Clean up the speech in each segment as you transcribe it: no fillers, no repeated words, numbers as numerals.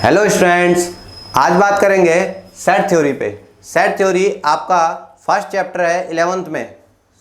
Hello students, आज बात करेंगे सेट थ्योरी पे। सेट थ्योरी आपका फर्स्ट चैप्टर है 11th में।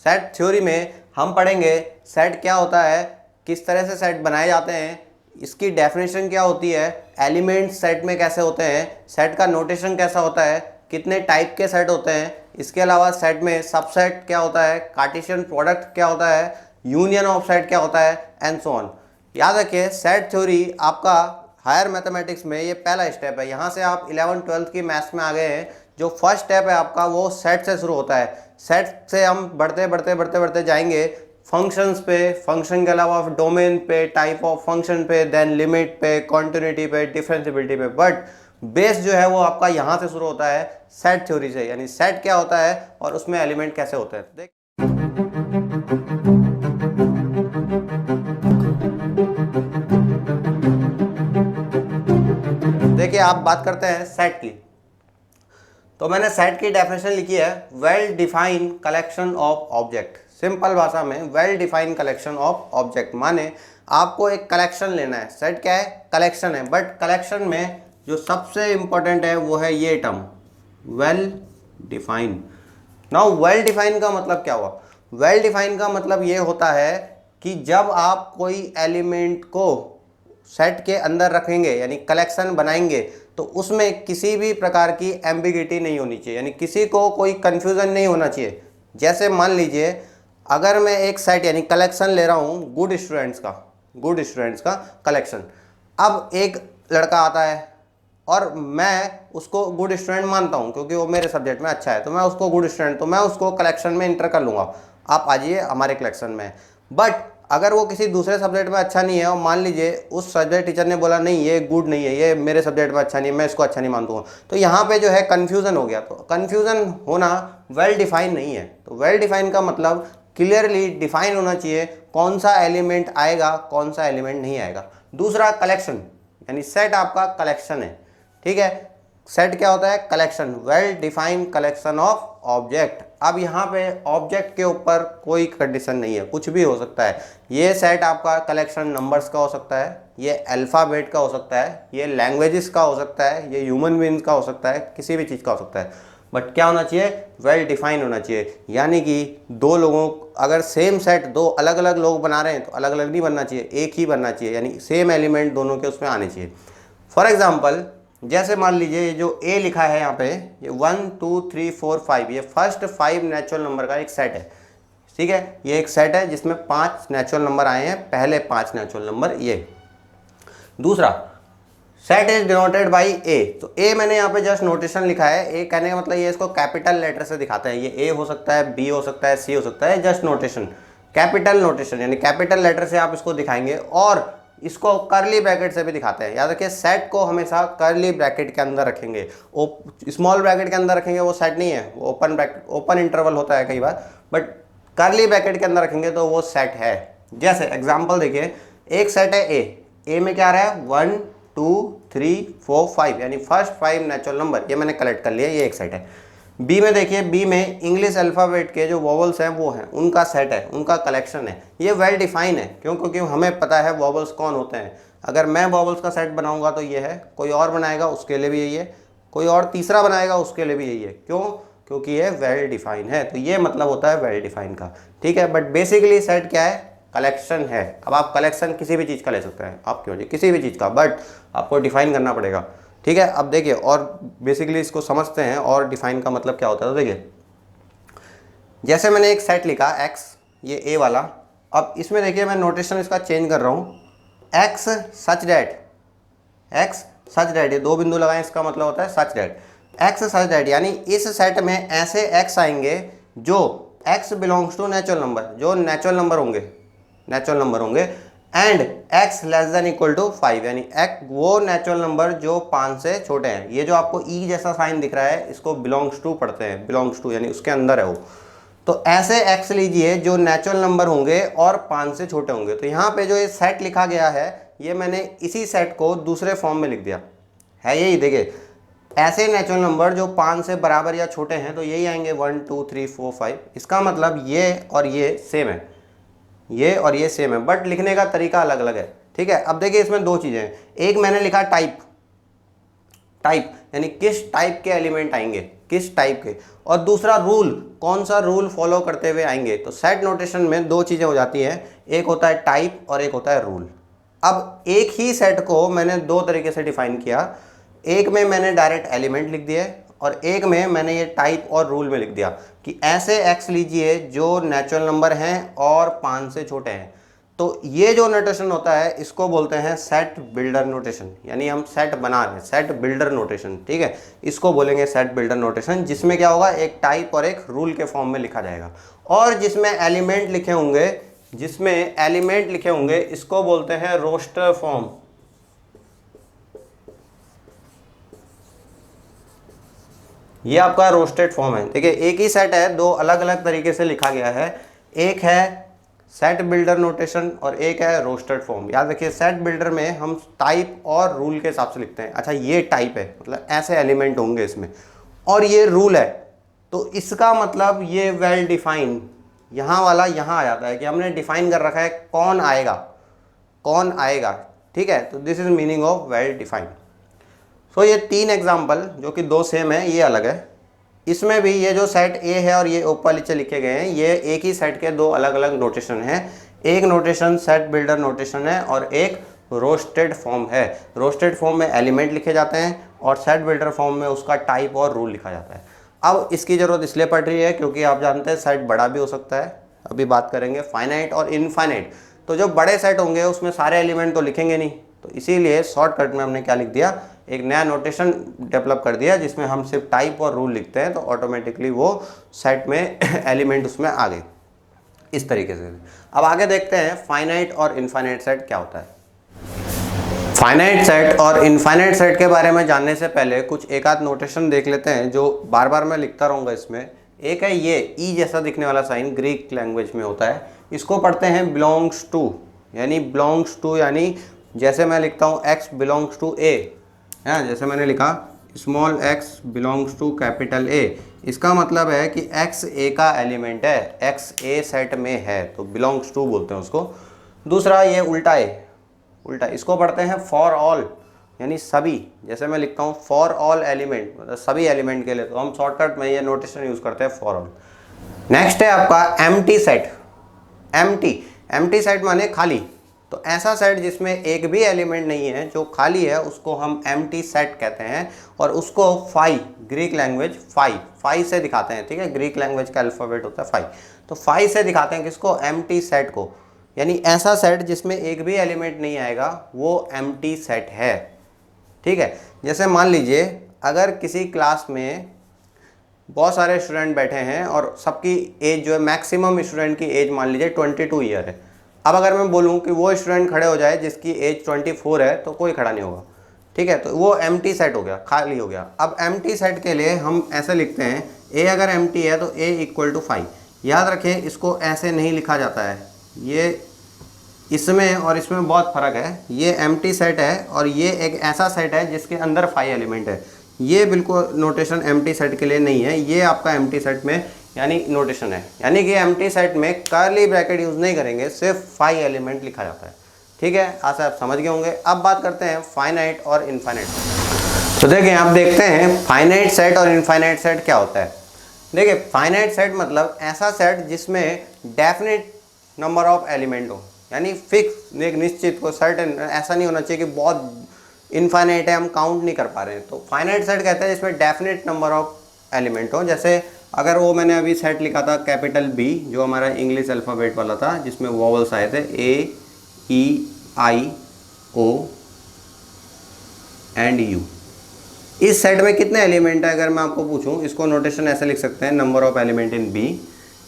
सेट थ्योरी में हम पढ़ेंगे सेट क्या होता है, किस तरह से सेट बनाए जाते हैं, इसकी डेफिनेशन क्या होती है, एलिमेंट्स सेट में कैसे होते हैं, सेट का नोटेशन कैसा होता है, कितने टाइप के सेट होते हैं, इसके अलावा सेट में सबसेट क्या होता है, कार्टेशियन प्रोडक्ट क्या होता है, यूनियन ऑफ सेट क्या होता है, एंड सो ऑन। याद रखिए सेट थ्योरी आपका हायर मैथमेटिक्स में ये पहला स्टेप है। यहाँ से आप 11th-12th की मैथ्स में आ गए हैं। जो फर्स्ट स्टेप है आपका वो सेट से शुरू होता है। सेट से हम बढ़ते जाएंगे फंक्शंस पे, फंक्शन के अलावा डोमेन पे, टाइप ऑफ फंक्शन पे, देन लिमिट पे, कॉन्टिन्यूटी पे, डिफरेंशिएबिलिटी पे। बट बेस जो है वो आपका यहाँ से शुरू होता है सेट थ्योरी से, यानी सेट क्या होता है और उसमें एलिमेंट कैसे होते हैं। देख देखिए, आप बात करते हैं सेट की, तो मैंने सेट की डेफिनेशन लिखी है well define collection of object. Simple भाषा में well define collection of object माने आपको एक कलेक्शन लेना है। सेट क्या है? कलेक्शन है। बट कलेक्शन में जो सबसे इंपॉर्टेंट है वो है ये term well define. Now well define का मतलब क्या हुआ? वेल डिफाइन का मतलब ये होता है कि जब आप कोई एलिमेंट को सेट के अंदर रखेंगे यानी कलेक्शन बनाएंगे तो उसमें किसी भी प्रकार की एम्बिगिटी नहीं होनी चाहिए, यानी किसी को कोई कंफ्यूजन नहीं होना चाहिए। जैसे मान लीजिए अगर मैं एक सेट यानी कलेक्शन ले रहा हूँ गुड स्टूडेंट्स का कलेक्शन। अब एक लड़का आता है और मैं उसको गुड स्टूडेंट मानता हूँ क्योंकि वो मेरे सब्जेक्ट में अच्छा है, तो मैं उसको गुड स्टूडेंट, तो मैं उसको कलेक्शन में इंटर कर लूँगा, आप आ जाइए हमारे कलेक्शन में। बट अगर वो किसी दूसरे सब्जेक्ट में अच्छा नहीं है और मान लीजिए उस सब्जेक्ट टीचर ने बोला नहीं ये गुड नहीं है, ये मेरे सब्जेक्ट में अच्छा नहीं है, मैं इसको अच्छा नहीं मानता हूँ, तो यहाँ पे जो है कन्फ्यूज़न हो गया। तो कन्फ्यूज़न होना वेल डिफाइन नहीं है। तो वेल डिफाइन का मतलब क्लियरली डिफाइन होना चाहिए कौन सा एलिमेंट आएगा, कौन सा एलिमेंट नहीं आएगा। दूसरा कलेक्शन, यानी सेट आपका कलेक्शन है, ठीक है। सेट क्या होता है? Collection, well defined collection of object. अब यहाँ पे ऑब्जेक्ट के ऊपर कोई कंडीशन नहीं है, कुछ भी हो सकता है। ये सेट आपका कलेक्शन नंबर्स का हो सकता है, ये अल्फ़ाबेट का हो सकता है, ये लैंग्वेजेस का हो सकता है, ये ह्यूमन बीइंग्स का हो सकता है, किसी भी चीज़ का हो सकता है। बट क्या होना चाहिए? वेल डिफाइन होना चाहिए। यानी कि दो लोगों, अगर सेम सेट दो अलग अलग लोग बना रहे हैं तो अलग अलग नहीं बनना चाहिए, एक ही बनना चाहिए, यानी सेम एलिमेंट दोनों के उसमें आने चाहिए। फॉर एग्जाम्पल जैसे मान लीजिए ये जो ए लिखा है यहाँ पे, ये 1 2 3 4 5, ये फर्स्ट 5 नेचुरल नंबर का एक सेट है, ठीक है। ये एक सेट है जिसमें 5 नेचुरल नंबर आए हैं, पहले 5 नेचुरल नंबर ये। दूसरा सेट इज डिनोटेड बाई ए, तो ए मैंने यहाँ पे जस्ट नोटेशन लिखा है। ए कहने का मतलब ये इसको कैपिटल लेटर से दिखाते हैं। ये ए हो सकता है, बी हो सकता है, सी हो सकता है, जस्ट नोटेशन, कैपिटल नोटेशन, यानी कैपिटल लेटर से आप इसको दिखाएंगे। और इसको करली ब्रैकेट से भी दिखाते हैं। याद रखिए सेट को हमेशा करली ब्रैकेट के अंदर रखेंगे। स्मॉल ब्रैकेट के अंदर रखेंगे वो सेट नहीं है, वो ओपन ब्रैकेट, ओपन इंटरवल होता है कई बार, बट करली ब्रैकेट के अंदर रखेंगे तो वो सेट है। जैसे एग्जांपल देखिए, एक सेट है ए में क्या आ रहा है 1 2 3 4 5, यानी फर्स्ट 5 नेचुरल नंबर ये मैंने कलेक्ट कर लिया, ये एक सेट है। बी में देखिए, बी में इंग्लिश अल्फ़ाबेट के जो वॉवल्स हैं वो हैं, उनका सेट है, उनका कलेक्शन है। ये वेल डिफाइन है, क्यों? क्योंकि हमें पता है वॉवल्स कौन होते हैं। अगर मैं वॉवल्स का सेट बनाऊंगा तो ये है, कोई और बनाएगा उसके लिए भी यही है, कोई और तीसरा बनाएगा उसके लिए भी यही है। क्यों? क्योंकि ये वेल डिफाइन है। तो ये मतलब होता है वेल डिफाइन का, ठीक है। बट बेसिकली सेट क्या है? कलेक्शन है। अब आप कलेक्शन किसी भी चीज़ का ले सकते हैं, आप क्यों जी, किसी भी चीज़ का, बट आपको डिफाइन करना पड़ेगा, ठीक है। अब देखिए और बेसिकली इसको समझते हैं और डिफाइन का मतलब क्या होता है। तो देखिए जैसे मैंने एक सेट लिखा x, ये a वाला। अब इसमें देखिए मैं नोटेशन इसका चेंज कर रहा हूँ, x सच डैट, ये दो बिंदु लगाएं, इसका मतलब होता है such that, x such that, यानी इस सेट में ऐसे x आएंगे जो x belongs to natural number, जो नेचुरल नंबर होंगे and x less than equal to 5, यानी वो नेचुरल नंबर जो 5 से छोटे हैं। ये जो आपको ई जैसा साइन दिख रहा है इसको बिलोंग्स टू पढ़ते हैं, बिलोंग्स टू यानी उसके अंदर है वो। तो ऐसे x लीजिए जो नेचुरल नंबर होंगे और 5 से छोटे होंगे। तो यहाँ पे जो ये सेट लिखा गया है ये मैंने इसी सेट को दूसरे फॉर्म में लिख दिया है। यही देखिए ऐसे नेचुरल नंबर जो 5 से बराबर या छोटे हैं तो यही आएंगे 1 2 3 4 5। इसका मतलब ये और ये सेम है, ये और ये सेम है, बट लिखने का तरीका अलग अलग है, ठीक है। अब देखिए इसमें दो चीज़ें हैं, एक मैंने लिखा टाइप, टाइप यानी किस टाइप के एलिमेंट आएंगे, किस टाइप के, और दूसरा रूल, कौन सा रूल फॉलो करते हुए आएंगे। तो सेट नोटेशन में दो चीज़ें हो जाती हैं, एक होता है टाइप और एक होता है रूल। अब एक ही सेट को मैंने दो तरीके से डिफाइन किया, एक में मैंने डायरेक्ट एलिमेंट लिख दिए और एक में मैंने ये टाइप और रूल में लिख दिया कि ऐसे एक्स लीजिए जो नेचुरल नंबर हैं और 5 से छोटे हैं। तो ये जो नोटेशन होता है इसको बोलते हैं सेट बिल्डर नोटेशन, यानी हम सेट बना रहे हैं, सेट बिल्डर नोटेशन, ठीक है, इसको बोलेंगे सेट बिल्डर नोटेशन, जिसमें क्या होगा, एक टाइप और एक रूल के फॉर्म में लिखा जाएगा। और जिसमें एलिमेंट लिखे होंगे, जिसमें एलिमेंट लिखे होंगे इसको बोलते हैं रोस्टर फॉर्म। ये आपका रोस्टेड फॉर्म है। देखिए एक ही सेट है, दो अलग अलग तरीके से लिखा गया है, एक है सेट बिल्डर नोटेशन और एक है रोस्टेड फॉर्म। याद रखिए सेट बिल्डर में हम टाइप और रूल के हिसाब से लिखते हैं। अच्छा ये टाइप है, मतलब ऐसे एलिमेंट होंगे इसमें, और ये रूल है, तो इसका मतलब ये वेल डिफाइन, यहाँ वाला यहाँ आ जाता है कि हमने डिफाइन कर रखा है कौन आएगा, कौन आएगा, ठीक है। तो this is meaning of well define. So ये 3 एग्जाम्पल जो कि 2 सेम है, ये अलग है। इसमें भी ये जो सेट ए है और ये ऊपर नीचे लिखे गए हैं, ये एक ही सेट के दो अलग अलग नोटेशन हैं। एक नोटेशन सेट बिल्डर नोटेशन है और एक रोस्टेड फॉर्म है। रोस्टेड फॉर्म में एलिमेंट लिखे जाते हैं और सेट बिल्डर फॉर्म में उसका टाइप और रूल लिखा जाता है। अब इसकी ज़रूरत इसलिए पड़ रही है क्योंकि आप जानते हैं सेट बड़ा भी हो सकता है। अभी बात करेंगे फाइनाइट और इनफाइनाइट। तो जो बड़े सेट होंगे उसमें सारे एलिमेंट तो लिखेंगे नहीं, तो इसीलिए शॉर्टकट में हमने क्या लिख दिया, एक नया नोटेशन डेवलप कर दिया जिसमें हम सिर्फ टाइप और रूल लिखते हैं, तो ऑटोमेटिकली वो सेट में एलिमेंट उसमें आ गए इस तरीके से। अब आगे देखते हैं फाइनाइट और इनफाइनाइट सेट क्या होता है। फाइनाइट सेट और इनफाइनाइट सेट के बारे में जानने से पहले कुछ एक आध नोटेशन देख लेते हैं जो बार बार मैं लिखता रहूँगा इसमें। एक है ये ई जैसा दिखने वाला साइन, ग्रीक लैंग्वेज में होता है, इसको पढ़ते हैं बिलोंग्स टू, यानी बिलोंग्स टू यानी जैसे मैं लिखता हूँ x बिलोंग्स टू a, है, जैसे मैंने लिखा small x belongs to capital A, इसका मतलब है कि x a का एलिमेंट है, x a सेट में है, तो बिलोंग्स टू बोलते हैं उसको। दूसरा ये उल्टा है, उल्टा इसको पढ़ते हैं फॉर ऑल, यानी सभी, जैसे मैं लिखता हूँ फॉर ऑल एलिमेंट, मतलब सभी एलिमेंट के लिए, तो हम शॉर्टकट में ये नोटेशन यूज़ करते हैं फॉर ऑल। नेक्स्ट है आपका एम्प्टी सेट। एम्प्टी सेट माने खाली, तो ऐसा सेट जिसमें एक भी एलिमेंट नहीं है, जो खाली है, उसको हम एम्प्टी सेट कहते हैं। और उसको फाई, ग्रीक लैंग्वेज फाई से दिखाते हैं, ठीक है, ग्रीक लैंग्वेज का अल्फ़ाबेट होता है फाई, तो फाई से दिखाते हैं किसको, एम्प्टी सेट को, यानी ऐसा सेट जिसमें एक भी एलिमेंट नहीं आएगा वो एम्प्टी सेट है, ठीक है। जैसे मान लीजिए अगर किसी क्लास में बहुत सारे स्टूडेंट बैठे हैं और सबकी एज जो है, मैक्सिमम स्टूडेंट की एज मान लीजिए 22 ईयर है। अब अगर मैं बोलूं कि वो स्टूडेंट खड़े हो जाए जिसकी एज 24 है, तो कोई खड़ा नहीं होगा, ठीक है, तो वो एम्प्टी सेट हो गया, खाली हो गया। अब एम्प्टी सेट के लिए हम ऐसे लिखते हैं, ए अगर एम्प्टी है तो ए इक्वल टू 5। याद रखें इसको ऐसे नहीं लिखा जाता है, ये इसमें और इसमें बहुत फ़र्क है। ये एम्प्टी सेट है और ये एक ऐसा सेट है जिसके अंदर 5 एलिमेंट है। ये बिल्कुल नोटेशन एम्प्टी सेट के लिए नहीं है, ये आपका एम्प्टी सेट में यानी नोटेशन है, यानी कि एम्प्टी सेट में कर्ली ब्रैकेट यूज़ नहीं करेंगे, सिर्फ 5 एलिमेंट लिखा जाता है, ठीक है। आशा आप समझ गए होंगे। अब बात करते हैं फाइनाइट और इनफाइनाइट। तो देखिए आप देखते हैं फाइनाइट सेट और इनफाइनाइट सेट क्या होता है। देखिए फाइनाइट सेट मतलब ऐसा सेट जिसमें डेफिनेट नंबर ऑफ एलिमेंट हो, यानी फिक्स, एक निश्चित को, सर्टेन, ऐसा नहीं होना चाहिए कि बहुत इनफाइनाइट है हम काउंट नहीं कर पा रहे हैं। तो फाइनाइट सेट कहते हैं जिसमें डेफिनेट नंबर ऑफ एलिमेंट हो। जैसे अगर वो मैंने अभी सेट लिखा था कैपिटल B, जो हमारा इंग्लिश अल्फ़ाबेट वाला था जिसमें वॉवल्स आए थे A, E, I, O and U, इस सेट में कितने एलिमेंट है अगर मैं आपको पूछूं, इसको नोटेशन ऐसे लिख सकते हैं, number of element in B,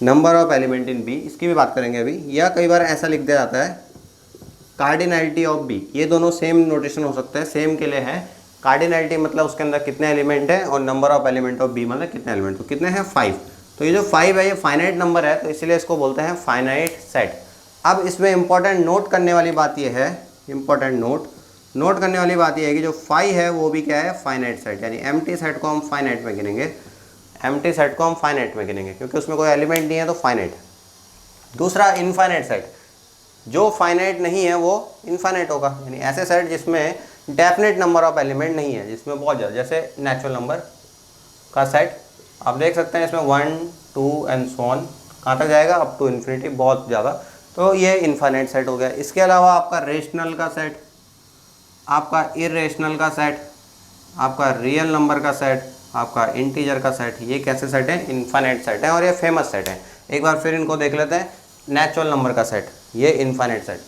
number of element in B, इसकी भी बात करेंगे अभी। या कई बार ऐसा लिख दिया जाता है कार्डिनैलिटी ऑफ B, ये दोनों सेम नोटेशन हो सकते हैं, सेम के लिए है। कार्डिनैलिटी मतलब उसके अंदर कितने एलिमेंट हैं और number of element of B मतलब कितने एलिमेंट, तो कितने हैं 5। तो ये जो 5 है ये फाइनाइट नंबर है, तो इसलिए इसको बोलते हैं फाइनाइट सेट। अब इसमें इंपॉर्टेंट नोट करने वाली बात ये है, इंपॉर्टेंट नोट करने वाली बात ये है कि जो 5 है वो भी क्या है, फाइनाइट सेट, यानी एम्प्टी सेट को हम फाइनाइट में गिनेंगे, एम्प्टी सेट को हम फाइनाइट में गिनेंगे क्योंकि उसमें कोई एलिमेंट नहीं है, तो फाइनाइट। दूसरा इनफाइनाइट सेट, जो फाइनाइट नहीं है वो इनफाइनाइट होगा, यानी ऐसे सेट जिसमें डेफिनेट नंबर ऑफ एलिमेंट नहीं है जिसमें बहुत ज़्यादा, जैसे नेचुरल नंबर का सेट आप देख सकते हैं इसमें 1 2 एंड सो ऑन कहाँ तक जाएगा, अप टू इन्फिनिटी, बहुत ज़्यादा, तो ये इनफाइनाइट सेट हो गया। इसके अलावा आपका रेशनल का सेट, आपका इरेशनल का सेट, आपका रियल नंबर का सेट, आपका इंटीजर का सेट, ये कैसे सेट है, इनफाइनाइट सेट है और ये फेमस सेट है। एक बार फिर इनको देख लेते हैं। नेचुरल नंबर का सेट ये इनफाइनाइट सेट,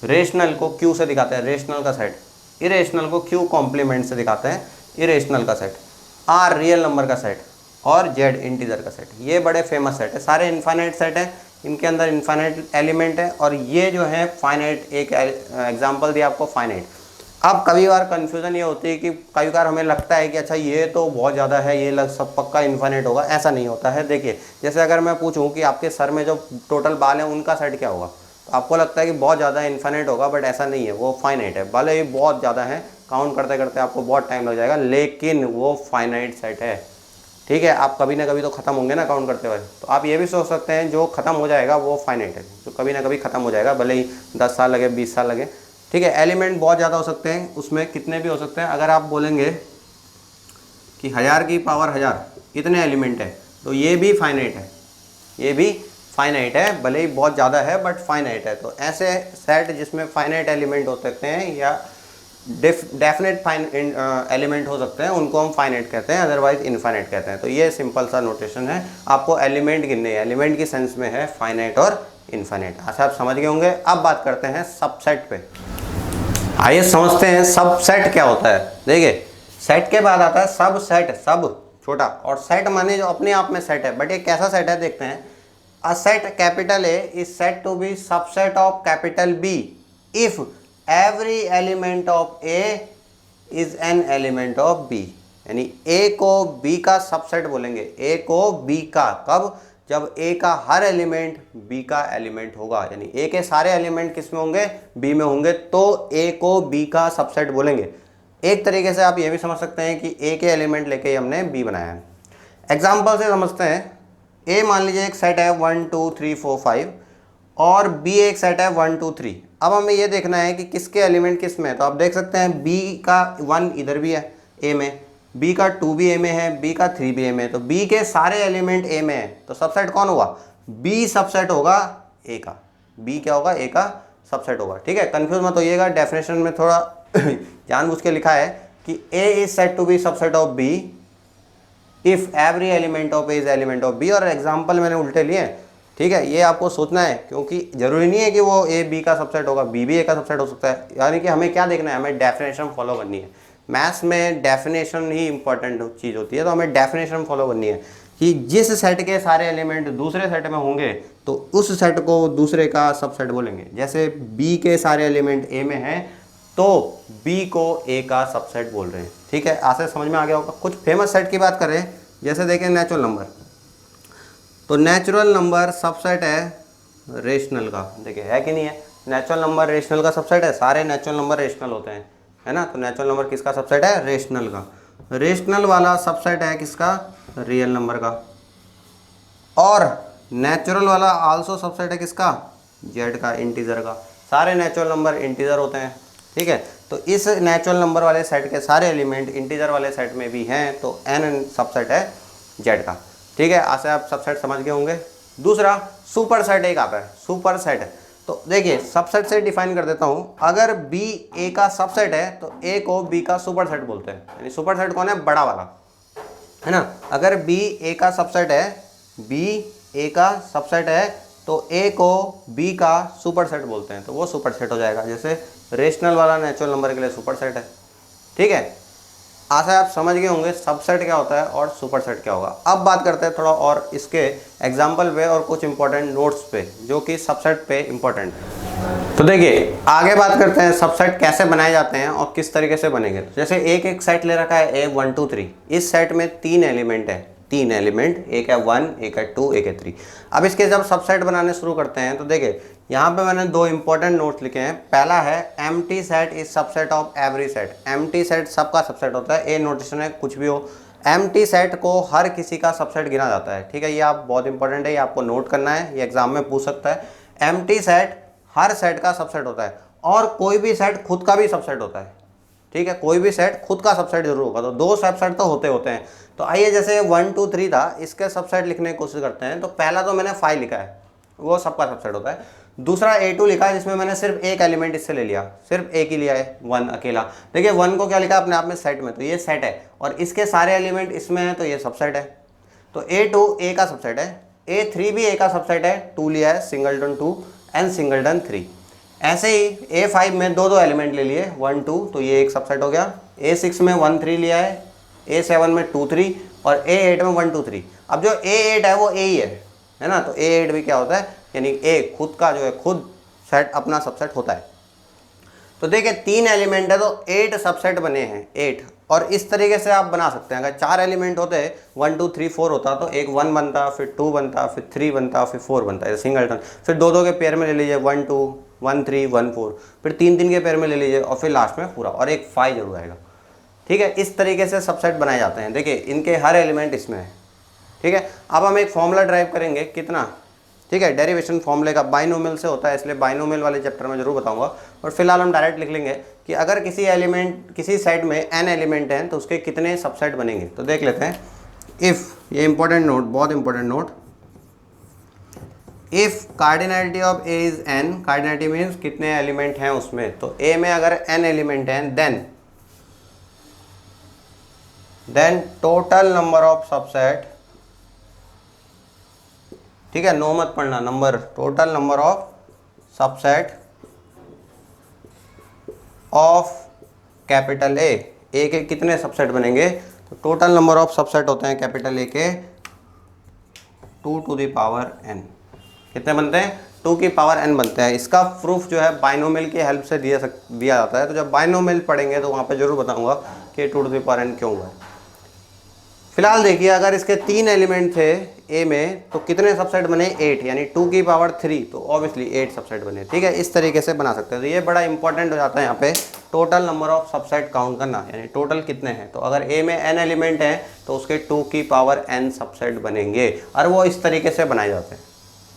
रेशनल को क्यू से दिखाते हैं रेशनल का सेट, इरेशनल को क्यू कॉम्प्लीमेंट से दिखाते हैं इरेशनल का सेट, आर रियल नंबर का सेट और जेड इंटीजर का सेट, ये बड़े फेमस सेट है, सारे इनफाइनाइट सेट है, इनके अंदर इनफाइनाइट एलिमेंट है और ये जो है फाइनाइट, एक एग्जांपल दिया आपको फाइनाइट। अब कभी बार कन्फ्यूज़न ये होती है कि कई बार हमें लगता है कि अच्छा ये तो बहुत ज़्यादा है, ये लग सब पक्का इनफाइनाइट होगा, ऐसा नहीं होता है। देखिए जैसे अगर मैं पूछूं कि आपके सर में जो टोटल बाल हैं उनका सेट क्या होगा, तो आपको लगता है कि बहुत ज़्यादा इनफाइनाइट होगा, बट ऐसा नहीं है, वो फाइनाइट है। भले ही बहुत ज़्यादा है, काउंट करते करते आपको बहुत टाइम लग जाएगा, लेकिन वो फाइनाइट सेट है, ठीक है। आप कभी ना कभी तो ख़त्म होंगे ना काउंट करते हुए, तो आप ये भी सोच सकते हैं जो ख़त्म हो जाएगा वो फाइनाइट है, जो कभी ना कभी ख़त्म हो जाएगा, भले ही 10 साल लगे 20 साल लगे, ठीक है। एलिमेंट बहुत ज़्यादा हो सकते हैं, उसमें कितने भी हो सकते हैं। अगर आप बोलेंगे कि 1000 की पावर 1000 इतने एलिमेंट है, तो ये भी फाइनाइट है, ये भी फाइनाइट है, भले ही बहुत ज़्यादा है बट फाइनाइट है। तो ऐसे सेट जिसमें फाइनाइट एलिमेंट हो सकते हैं या डेफिनेट एलिमेंट हो सकते हैं, उनको हम फाइनाइट कहते हैं, अदरवाइज इनफाइनाइट कहते हैं। तो ये सिंपल सा नोटेशन है, आपको एलिमेंट गिनने, एलिमेंट की सेंस में है फाइनाइट और इनफाइनाइट। अच्छा आप समझ गए होंगे। अब बात करते हैं सबसेट पे। आइए समझते हैं सबसेट क्या होता है। देखिए सेट के बाद आता है सब सेट, सब छोटा, और सेट माने जो अपने आप में सेट है, बट ये कैसा सेट है देखते हैं। A set capital A is said to be subset of capital B if every element of A is an element of B. यानी ए को बी का सबसेट बोलेंगे, ए को बी का, कब, जब ए का हर एलिमेंट बी का एलिमेंट होगा, यानी ए के सारे एलिमेंट किस में होंगे, बी में होंगे, तो ए को बी का सबसेट बोलेंगे। एक तरीके से आप ये भी समझ सकते हैं कि ए के एलिमेंट लेके हमने बी बनाया है। एग्जाम्पल से समझते हैं। ए मान लीजिए एक सेट है 1 2 3 4 5 और बी एक सेट है 1 2 3। अब हमें ये देखना है कि किसके एलिमेंट किस में है। तो आप देख सकते हैं बी का 1 इधर भी है ए में, बी का 2 भी ए में है, बी का 3 भी ए में है, तो बी के सारे एलिमेंट ए में है, तो सबसेट कौन होगा, बी सबसेट होगा ए का, बी क्या होगा, ए का सबसेट होगा, ठीक है। कंफ्यूज मत होइएगा, डेफिनेशन में थोड़ा जानबूझ के लिखा है कि A is said to be subset of B if every element of A is element of B, और एग्जाम्पल मैंने उल्टे लिए, ठीक है। ये आपको सोचना है क्योंकि जरूरी नहीं है कि वो ए बी का सबसेट होगा, बी भी ए का सबसेट हो सकता है। यानी कि हमें क्या देखना है, हमें डेफिनेशन फॉलो करनी है। मैथ्स में डेफिनेशन ही इंपॉर्टेंट चीज़ होती है, तो हमें डेफिनेशन फॉलो करनी है कि जिस सेट के सारे एलिमेंट दूसरे सेट में होंगे तो उस सेट को दूसरे का सबसेट बोलेंगे। जैसे बी के सारे एलिमेंट ए में हैं तो बी को ए का सबसेट बोल रहे हैं, ठीक है। ऐसे समझ में आ गया होगा। कुछ फेमस सेट की बात करें, जैसे देखें नेचुरल नंबर, तो नेचुरल नंबर सबसेट है रेशनल का, देखिए है कि नहीं है, नेचुरल नंबर रेशनल का सबसेट है, सारे नेचुरल नंबर रेशनल होते हैं, है ना। तो नेचुरल नंबर किसका सबसेट है, रेशनल का। रेशनल वाला सबसेट है किसका, रियल नंबर का। और नेचुरल वाला आल्सो सबसेट है किसका, जेड का, इंटीजर का। सारे नेचुरल नंबर इंटीजर होते हैं, ठीक है। तो इस नेचुरल नंबर वाले सेट के सारे एलिमेंट इंटीजर वाले सेट में भी हैं, तो एन सबसेट है जेड का, ठीक है। ऐसे आप सबसेट समझ गए होंगे। दूसरा सुपर सेट एक आता है, सुपर सेट है। तो देखिए सबसेट से डिफाइन कर देता हूँ। अगर बी ए का सबसेट है तो ए को बी का सुपर सेट बोलते हैं। यानी सुपर सेट कौन है, बड़ा वाला, है ना। अगर बी ए का सबसेट है, बी ए का सबसेट है, तो ए को बी का सुपर सेट बोलते हैं, तो वो सुपर सेट हो जाएगा। जैसे रेशनल वाला नेचुरल नंबर के लिए सुपर सेट है, ठीक है। आशा आप समझ गए होंगे सबसेट क्या होता है और सुपर सेट क्या होगा। अब बात करते हैं थोड़ा और इसके एग्जाम्पल पे और कुछ इंपॉर्टेंट नोट्स पे जो कि सबसेट पे इंपॉर्टेंट है। तो देखिए आगे बात करते हैं सबसेट कैसे बनाए जाते हैं और किस तरीके से बनेंगे। जैसे एक सेट ले रखा है ए 1 2 3, इस सेट में 3 एलिमेंट है, 3 एलिमेंट, एक है 1, एक है 2, एक है 3। अब इसके जब सबसेट बनाने शुरू करते हैं तो देखिए यहाँ पे मैंने 2 इंपॉर्टेंट नोट्स लिखे हैं। पहला है empty set is subset of every set. Empty set सबका सबसेट होता है, ए नोटेशन है, कुछ भी हो। एम्प्टी सेट को हर किसी का सबसेट गिना जाता है, ठीक है। ये आप बहुत इंपॉर्टेंट है, ये आपको नोट करना है, ये एग्जाम में पूछ सकता है। एम्प्टी सेट हर सेट का सबसेट होता है और कोई भी सेट खुद का भी सबसेट होता है, ठीक है, कोई भी सेट खुद का सबसेट जरूर होगा, तो 2 सबसेट तो होते हैं। तो आइए जैसे 1 2 3 था, इसके सबसेट लिखने की कोशिश करते हैं। तो पहला तो मैंने 5 लिखा है, वो सबका सबसेट होता है। दूसरा A2 लिखा है, जिसमें मैंने सिर्फ एक एलिमेंट इससे ले लिया, सिर्फ एक ही लिया है, 1 अकेला। देखिए 1 को क्या लिखा अपने आप में सेट में, तो ये सेट है और इसके सारे एलिमेंट इसमें है, तो ये सबसेट है। तो A2 A का सबसेट है, A3 भी A का सबसेट है, 2 लिया है, सिंगलटन 2 एंड सिंगलटन 3। ऐसे ही A5 में दो एलिमेंट ले लिए, 1 2, तो ये एक सबसेट हो गया। A6 में 1 3 लिया है, A7 में 2 3 और A8 में 1 2 3। अब जो A8 है वो A ही है ना, तो A8 भी क्या होता है, यानी A खुद का जो है खुद सेट अपना सबसेट होता है। तो देखिए 3 एलिमेंट है तो 8 सबसेट बने हैं, 8। और इस तरीके से आप बना सकते हैं। अगर 4 एलिमेंट होते 1 2 3 4 होता तो एक 1 बनता, फिर 2 बनता, फिर 3 बनता, फिर 4 बनता है सिंगलटन। फिर 2 2 के पेयर में ले लीजिए, 1 2 1 3 1 4, फिर 3 3 के पेयर में ले लीजिए और फिर लास्ट में पूरा, और एक 5 जरूर आएगा। ठीक है, इस तरीके से सबसेट बनाए जाते हैं। देखिए इनके हर एलिमेंट इसमें है। ठीक है, अब हम एक फॉर्मूला ड्राइव करेंगे, कितना, ठीक है, डेरिवेशन फॉर्मूले का बाइनोमियल से होता है, इसलिए बाइनोमियल वाले चैप्टर में जरूर बताऊंगा। और फिलहाल हम डायरेक्ट लिख लेंगे कि अगर किसी एलिमेंट, किसी सेट में n एलिमेंट हैं तो उसके कितने सबसेट बनेंगे। तो देख लेते हैं, इफ़, ये इंपॉर्टेंट नोट, बहुत important note, if cardinality of A is n, cardinality means कितने एलिमेंट हैं उसमें, तो A में अगर n एलिमेंट हैं then total number of subset, ठीक है, नो मत पढ़ना number, total number of subset of capital A के कितने सबसेट बनेंगे, तो टोटल नंबर ऑफ सबसेट होते हैं कैपिटल A के 2 टू द पावर n। कितने बनते हैं, 2 की पावर n बनते हैं। इसका प्रूफ जो है बाइनोमियल की हेल्प से दिया जाता है। तो जब बाइनोमियल पढ़ेंगे तो वहाँ पे जरूर बताऊंगा कि 2 टू द पावर n क्यों हुआ है। फिलहाल देखिए अगर इसके 3 एलिमेंट थे A में तो कितने सबसेट बने, 8, यानी 2 की पावर 3, तो ऑब्वियसली 8 सबसेट बने। ठीक है, इस तरीके से बना सकते हैं। तो ये बड़ा इंपॉर्टेंट हो जाता है यहाँ पे total number of subset count करना, यानी टोटल कितने हैं। तो अगर A में n एलिमेंट हैं तो उसके 2 की पावर n सबसेट बनेंगे, और वो इस तरीके से बनाए जाते हैं।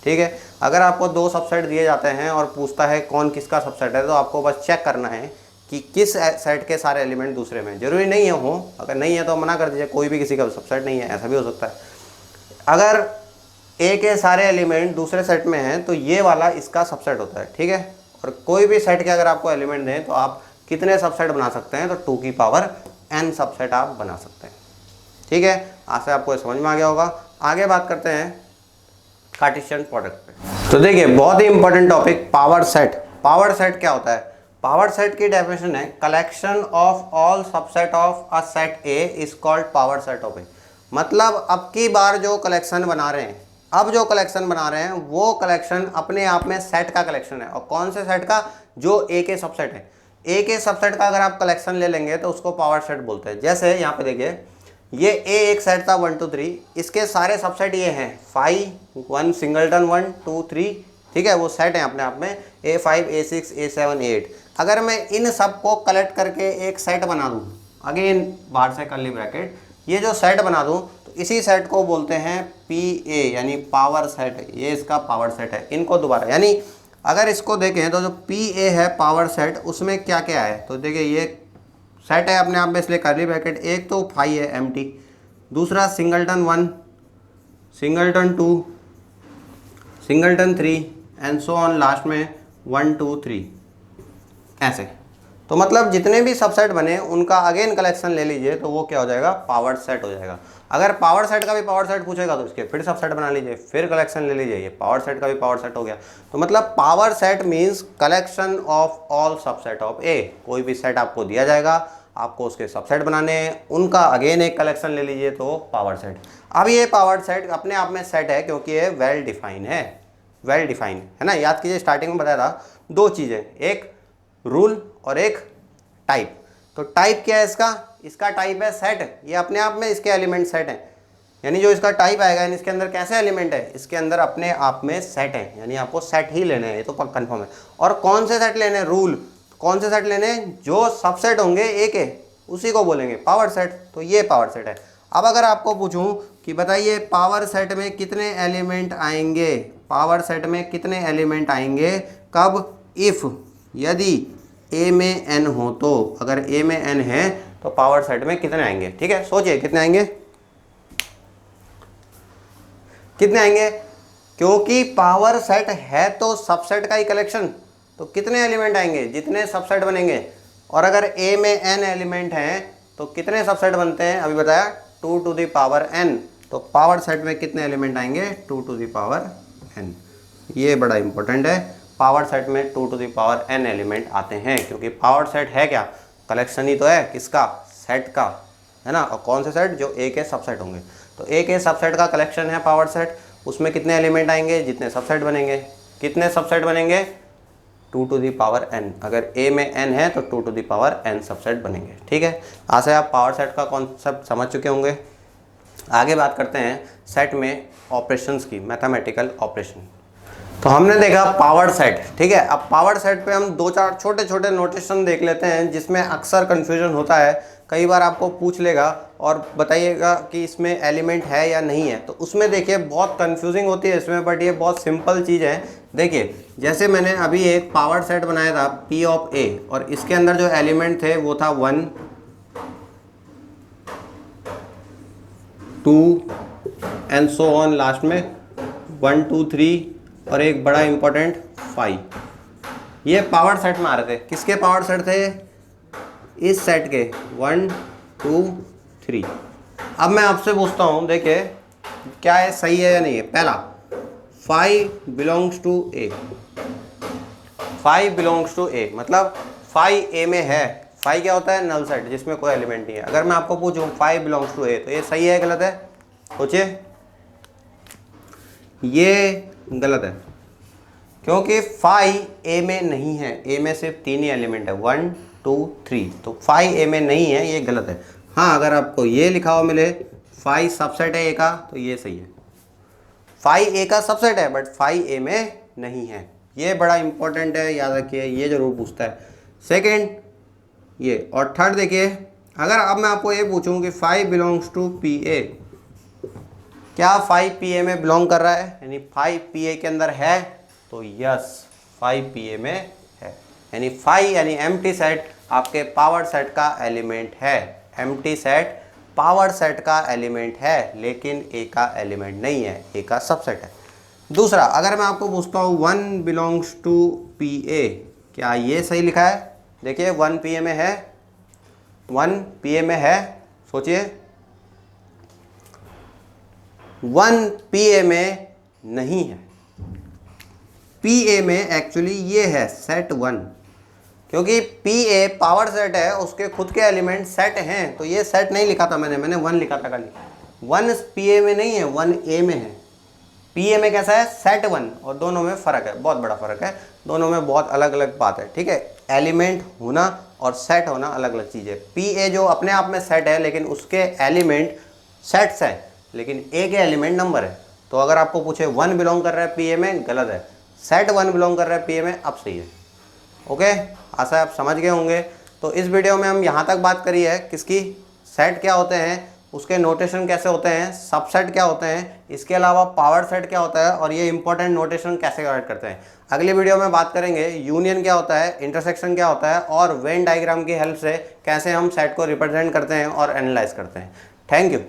ठीक है, अगर आपको 2 सबसेट दिए जाते हैं और पूछता है कौन किसका सबसेट है, तो आपको बस चेक करना है कि किस सेट के सारे एलिमेंट दूसरे में। जरूरी नहीं है हो, अगर नहीं है तो मना कर दीजिए, कोई भी किसी का सबसेट नहीं है, ऐसा भी हो सकता है। अगर A के सारे एलिमेंट दूसरे सेट में हैं तो ये वाला इसका सबसेट होता है। ठीक है, और कोई भी सेट के अगर आपको एलिमेंट दें तो आप कितने सबसेट बना सकते हैं, तो 2 की पावर n सबसेट आप बना सकते हैं। ठीक है, आज से आपको समझ में आ गया होगा। आगे बात करते हैं कार्टेशियन प्रोडक्ट पे। तो देखिए बहुत ही important topic, power set. Power set क्या होता है, पावर सेट की डेफिनेशन है collection of all subset of a set A is called power set of A। मतलब अब की बार जो कलेक्शन बना रहे हैं, अब जो कलेक्शन बना रहे हैं वो कलेक्शन अपने आप में सेट का कलेक्शन है। और कौन से सेट का, जो A के सबसेट है। A के सबसेट का अगर आप कलेक्शन ले लेंगे तो उसको पावर सेट बोलते हैं। जैसे यहाँ पे देखिए ये A एक सेट था 1 2 3, इसके सारे सबसेट ये हैं 5 1 सिंगलटन 1 2 3। ठीक है, वो सेट है अपने आप में A5 A6 A7 A8। अगर मैं इन सब को कलेक्ट करके एक सेट बना दूं, अगेन बाहर से कर्ली ब्रैकेट, ये जो सेट बना दूं तो इसी सेट को बोलते हैं PA, यानी पावर सेट। ये इसका पावर सेट है। इनको दोबारा, यानी अगर इसको देखें तो जो PA है पावर सेट, उसमें क्या क्या है, तो देखिए ये सेट है अपने आप में, इसलिए कर्ली ब्रैकेट। एक तो 5 है एम्प्टी, दूसरा singleton 1 singleton 2 singleton 3 and so on, last में 1 2 3 ऐसे। तो मतलब जितने भी सबसेट बने उनका अगेन कलेक्शन ले लीजिए तो वो क्या हो जाएगा, पावर सेट हो जाएगा। अगर पावर सेट का भी पावर सेट पूछेगा तो इसके फिर सबसेट बना लीजिए, फिर कलेक्शन ले लीजिए, ये पावर सेट का भी पावर सेट हो गया। तो मतलब power set means collection of all subset of A। कोई भी सेट आपको दिया जाएगा, आपको उसके सबसेट बनाने हैं, उनका अगेन एक कलेक्शन ले लीजिए तो पावर सेट। अब ये पावर सेट अपने आप में सेट है क्योंकि ये वेल डिफाइन है, वेल डिफाइन है ना। याद कीजिए स्टार्टिंग में बताया था 2 चीज़ें, एक रूल और एक टाइप। तो टाइप क्या है इसका, इसका टाइप है सेट। ये अपने आप में इसके एलिमेंट सेट हैं, यानी जो इसका टाइप आएगा, यानी इसके अंदर कैसे एलिमेंट है, इसके अंदर अपने आप में सेट है, यानी आपको सेट ही लेने हैं, ये तो कंफर्म है। और कौन से सेट लेने हैं, रूल। कौन से सेट लेने हैं, जो सबसेट होंगे A के उसी को बोलेंगे पावर सेट। तो ये पावर सेट है। अब अगर आपको पूछूं कि बताइए पावर सेट में कितने एलिमेंट आएंगे, पावर सेट में कितने एलिमेंट आएंगे, कब, इफ, यदि ए में एन हो तो, अगर ए में एन है तो पावर सेट में कितने आएंगे, ठीक है, सोचिए कितने आएंगे, कितने आएंगे, क्योंकि पावर सेट है तो सबसेट का ही कलेक्शन, तो कितने एलिमेंट आएंगे, जितने सबसेट बनेंगे। और अगर ए में एन एलिमेंट हैं तो कितने सबसेट बनते हैं, अभी बताया 2 टू द पावर एन, तो पावर सेट में कितने एलिमेंट आएंगे, 2 टू द पावर एन। ये बड़ा इंपॉर्टेंट है, पावर सेट में 2 to the power n element आते हैं, क्योंकि पावर सेट है क्या, कलेक्शन ही तो है, किसका, सेट का, है ना। और कौन से सेट, जो ए के सबसेट होंगे, तो ए के सबसेट का कलेक्शन है पावर सेट, उसमें कितने एलिमेंट आएंगे, जितने सबसेट बनेंगे, कितने सबसेट बनेंगे, 2 टू दी पावर n, अगर a में n है तो 2 to the power n subset बनेंगे, ठीक है। आज से आप पावर सेट का कॉन्सेप्ट समझ चुके होंगे। आगे बात करते हैं सेट में ऑपरेशंस की, मैथमेटिकल ऑपरेशन। तो हमने देखा पावर सेट, ठीक है। अब पावर सेट पे हम 2-4 छोटे छोटे नोटेशन देख लेते हैं जिसमें अक्सर कन्फ्यूजन होता है, कई बार आपको पूछ लेगा और बताइएगा कि इसमें एलिमेंट है या नहीं है, तो उसमें देखिए बहुत कंफ्यूजिंग होती है इसमें, बट ये बहुत सिंपल चीज़ है। देखिए जैसे मैंने अभी एक पावर सेट बनाया था P ऑफ A, और इसके अंदर जो एलिमेंट थे वो था 1 2 एंड सो ऑन, लास्ट में 1 2 3 और एक बड़ा इंपॉर्टेंट 5। ये पावर सेट में आ रहे थे, किसके पावर सेट थे, इस सेट के 1 2 3। अब मैं आपसे पूछता हूँ, देखिए क्या है, सही है या नहीं है। पहला 5 belongs to A, 5 belongs to A मतलब 5 ए में है। 5 क्या होता है, नल सेट जिसमें कोई एलिमेंट नहीं है। अगर मैं आपको पूछूं 5 बिलोंग्स टू ए, तो ये सही है गलत है, सोचिए। ये गलत है, क्योंकि 5 ए में नहीं है, ए में सिर्फ 3 ही एलिमेंट है, 1 2 3, तो 5 ए में नहीं है, ये गलत है। हाँ, अगर आपको ये लिखा हुआ मिले 5 सबसेट है ए का, तो ये सही है। 5 ए का सबसेट है बट 5 ए में नहीं है, ये बड़ा इंपॉर्टेंट है, याद रखिए, ये जरूर पूछता है। सेकेंड ये, और थर्ड देखिए, अगर अब मैं आपको ये पूछूं कि 5 बिलोंग्स टू पी ए, क्या 5 पी ए में बिलोंग कर रहा है, यानी 5 पी ए के अंदर है, तो यस 5 पी ए में है, यानी 5 यानी एम्प्टी सेट आपके पावर सेट का एलिमेंट है। एम्प्टी सेट पावर सेट का एलिमेंट है, लेकिन ए का एलिमेंट नहीं है, ए का सबसेट है। दूसरा, अगर मैं आपको पूछता हूँ 1 बिलोंग्स टू पी ए, क्या ये सही लिखा है, देखिए 1 पी ए में है, 1 पी ए में है, सोचिए 1 पी ए में नहीं है, पी ए में एक्चुअली ये है सेट 1, क्योंकि पी ए पावर सेट है, उसके खुद के एलिमेंट सेट हैं, तो ये सेट नहीं लिखा था मैंने 1 लिखा था खाली। 1 पी ए में नहीं है, 1 ए में है। पी ए में कैसा है, सेट 1, और दोनों में फ़र्क है, बहुत बड़ा फ़र्क है, दोनों में बहुत अलग अलग बात है, ठीक है। एलिमेंट होना और सेट होना अलग अलग चीज़ है। पी ए जो अपने आप में सेट है, लेकिन उसके एलिमेंट सेट्स हैं, लेकिन ए के एलिमेंट नंबर है। तो अगर आपको पूछे 1 बिलोंग कर रहा है पी ए में, गलत है, सेट 1 बिलोंग कर रहा है पी ए में, अब सही है। ओके, आशा आप समझ गए होंगे। तो इस वीडियो में हम यहाँ तक बात करी है किसकी, सेट क्या होते हैं, उसके नोटेशन कैसे होते हैं, सबसेट क्या होते हैं, इसके अलावा पावर सेट क्या होता है, और ये इंपॉर्टेंट नोटेशन कैसे गाइड करते हैं। अगली वीडियो में बात करेंगे यूनियन क्या होता है, इंटरसेक्शन क्या होता है, और वेन डायग्राम की हेल्प से कैसे हम सेट को रिप्रेजेंट करते हैं और एनालाइज करते हैं। Thank you.